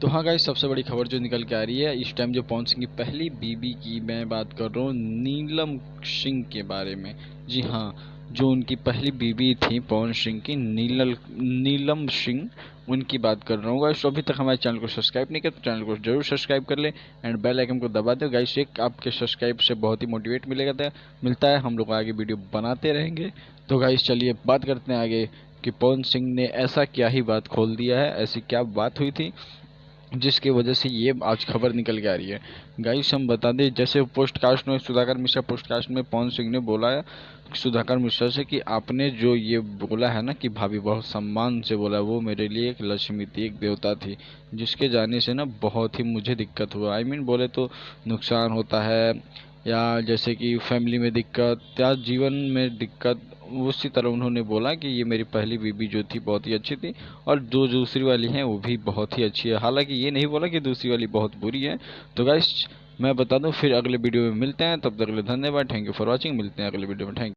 तो हाँ गाइस, सबसे बड़ी खबर जो निकल के आ रही है इस टाइम, जो पवन सिंह की पहली बीबी की मैं बात कर रहा हूँ, नीलम सिंह के बारे में। जी हाँ, जो उनकी पहली बीबी थी पवन सिंह की, नीलम सिंह, उनकी बात कर रहा हूँ गाइस। तो अभी तक हमारे चैनल को सब्सक्राइब नहीं किया तो चैनल को जरूर सब्सक्राइब कर ले एंड बेल आइकन को दबा दो गाइस। एक आपके सब्सक्राइब से बहुत ही मोटिवेट मिलता है, हम लोग आगे वीडियो बनाते रहेंगे। तो गाइस चलिए बात करते हैं आगे कि पवन सिंह ने ऐसा क्या ही बात खोल दिया है, ऐसी क्या बात हुई थी जिसकी वजह से ये आज खबर निकल के आ रही है। गाइस हम बता दें, जैसे पोस्टकास्ट में सुधाकर मिश्रा पोस्टकास्ट में पवन सिंह ने बोला है सुधाकर मिश्रा से कि आपने जो ये बोला है ना कि भाभी, बहुत सम्मान से बोला, वो मेरे लिए एक लक्ष्मी थी, एक देवता थी, जिसके जाने से ना बहुत ही मुझे दिक्कत हुआ। बोले तो नुकसान होता है, या जैसे कि फैमिली में दिक्कत या जीवन में दिक्कत, उसी तरह उन्होंने बोला कि ये मेरी पहली बीबी जो थी बहुत ही अच्छी थी और जो दूसरी वाली है वो भी बहुत ही अच्छी है। हालांकि ये नहीं बोला कि दूसरी वाली बहुत बुरी है। तो गाइस मैं बता दूं, फिर अगले वीडियो में मिलते हैं, तब तक के लिए धन्यवाद, थैंक यू फॉर वॉचिंग, मिलते हैं अगले वीडियो में, थैंक